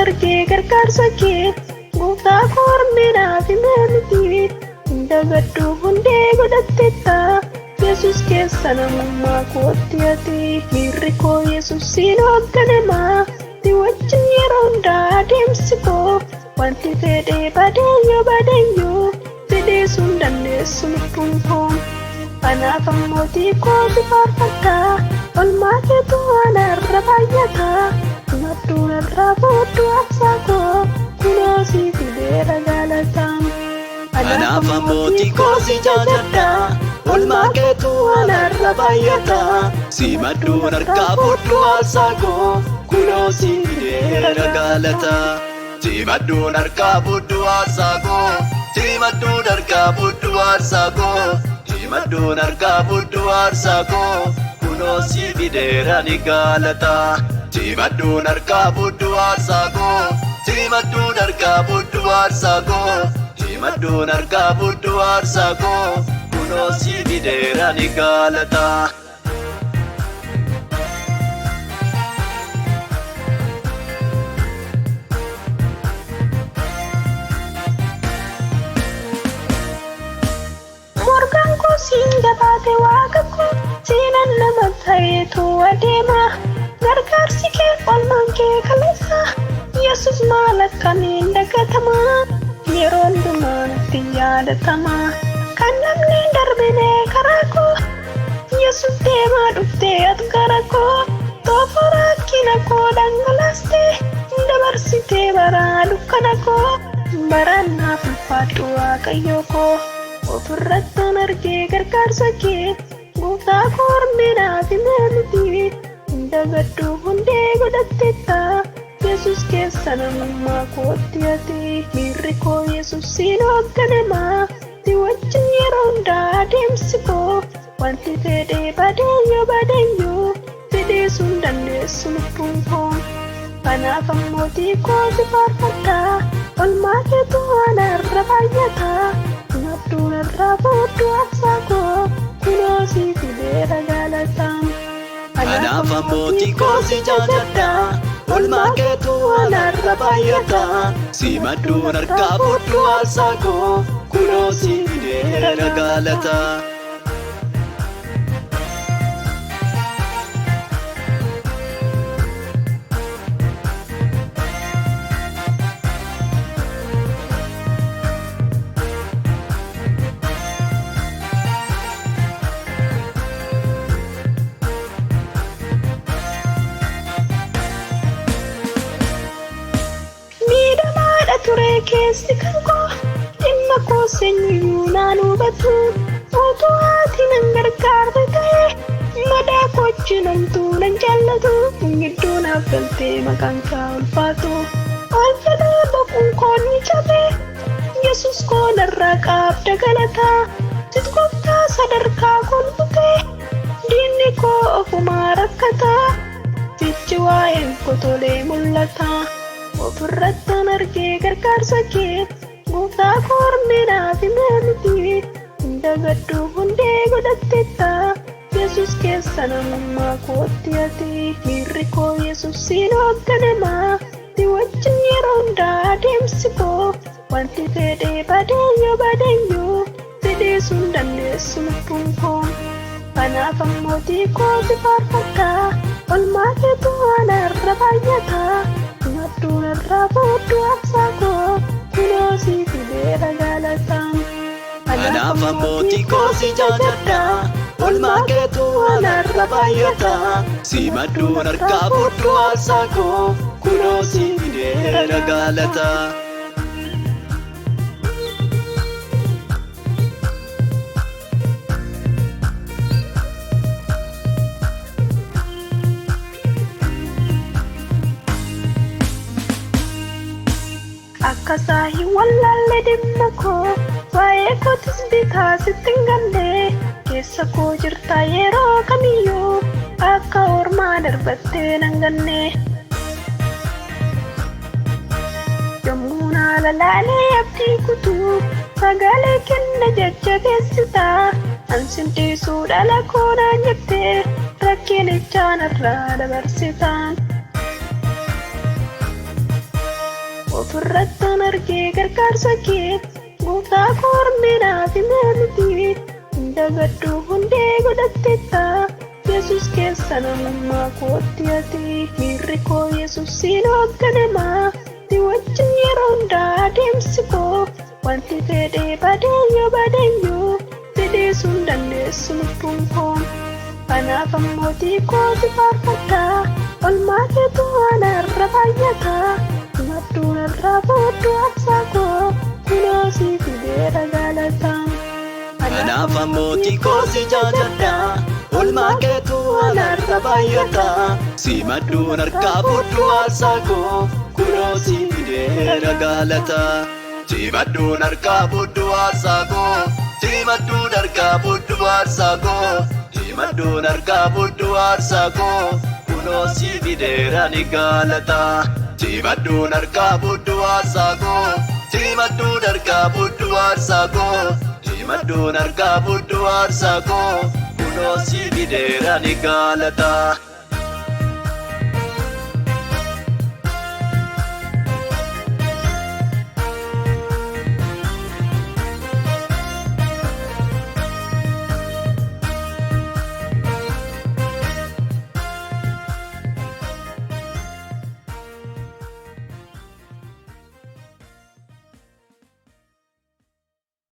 argee gargaarsa kee gooftaa korminaaf himamiti dagaddu hundee godhattetta Yesus keessa namummaa kootti ati miirri koo Yesusiin hoogganamaa si wajjin yeroo hundaa adeemsi koo wanti fedhee baadiyyoo fedhee sun dandeessu lubbuun koo kanaaf ammootii koo si faarfadha olmaa keetu anarra baay'ata madduun irraa booddu aarsaa koo kunoo si fideera galataan kanaaf ammootii koo si jaajadha olmaa keetu anarra baay'ata si madduun harkaa booddu aarsaa koo kunoo si fideera galataa si madduun harkaa booddu aarsaa koo si madduun harkaa booddu aarsaa koo madduun harkaa booddu aarsaa koo kunoo si fideera ni galataa si madduun harkaa booddu aarsaa koo si madduun harkaa booddu aarsaa koo si madduun harkaa booddu aarsaa koo kunoo si fideera ni galataa. Singa baate waaqa koo seenan nama ta'eetu adeema gargaarsi kee olmaan kee kaleessa Yesus maal akkamiin dagatama yeroo hundumaatti yaadatama kan namni darbine karaa koo Yesus deemaa dhuftee ati gara koo toofoo rakkina koo dhangalaaste dabarsitee baraa dukkana koo baraan naaf ulfaadhu waaqayyo koo ofirrattan argee gargaarsa kee gooftaa korminaaf himamiti dagaddu hundee godhattetta Yesus keessa namummaa kootti ati miirri koo Yesusiin hoogganamaa si wajjin yeroo hundaa adeemsi koo wanti fedhee baadiyyoo fedhee sun dandeessu lubbuun koo kanaaf ammootii koo si faarfadha olmaa keetu anarra baay'ata madduun irraa booddu aarsaa koo kunoo si fideera galataan kanaaf ammootii koo si jaajadha olmaa keetu anarra baay'ata si madduun harkaa booddu aarsaa koo kunoo si fideera galataa. Turee keessi kan koo dhimma koo seenyuu naan hubatu utuu haati nan gargaarte ta'e madaa koo jinamtuu nan jaallatu gidduu naaf galtee maqaan kaa ulfaatu ol jedhee boquun koo ni cabe Yesus koo narraa qaabda galataa sit gooftaa sadarkaa kolfutee diinni koo ofumaa rakkataa sichi waa'een koo tolee mul'ata. ofirrattan argee gargaarsa kee gooftaa korminaaf himamiti dagaddu hundee godhattetta Yesus keessa namummaa kootti ati miirri koo Yesusiin hoogganamaa si wajjin yeroo hundaa adeemsi koo wanti fedhee baadiyyoo fedhee sun dandeessu lubbuun koo kanaaf ammootii koo si faarfadha olmaa keetu anarra baay'ata madduun irraa booddu aarsaa koo kunoo si fideera galataan kanaaf ammootii koo si jaajadha olmaa keetu anarra baay'ata si madduun harkaa booddu aarsaa koo kunoo si fideera galataa. akkasaa hin wallaalle dhimma koo waa'ee kootis bitaa sitti hin galle keessa koo jirta yeroo kamiyyuu akka ormaa darbattee nan ganne yommuu naa lalaalee abdii kutuu sagalee kenna jajjabeessita ansin dhiisuu dhala koo naan jettee rakkinichaan irraa dabarsita ofirrattan argee gargaarsa kee gooftaa koorminaaf himamiti dagaddu hundee godhattetta Yesus keessa namummaa kootti ati miirri koo Yesusiin hoogganamaa si wajjin yeroo hundaa adeemsi koo wanti fedhee badeeyyoo fedheessuun dandeessu lubbuun koo kanaaf ammootii kooti faarfadha olmaa keetu anarra baay'ata madduun irraa boodduu aarsaa koo kunoo si fideera galata kanaaf ammootii kooti jaajadha olmaa keetu anarra baay'ata si madduun harkaa boodduu aarsaa koo kunoo si fideera galata si madduun harkaa boodduu aarsaa koo si madduun harkaa boodduu aarsaa koo si madduun harkaa boodduu aarsaa koo kunoo si fideera ni galata si madduun harkaa boodduu aarsaa koo si madduun harkaa boodduu aarsaa koo si madduun harkaa boodduu aarsaa koo kunoo si fideera ni galata.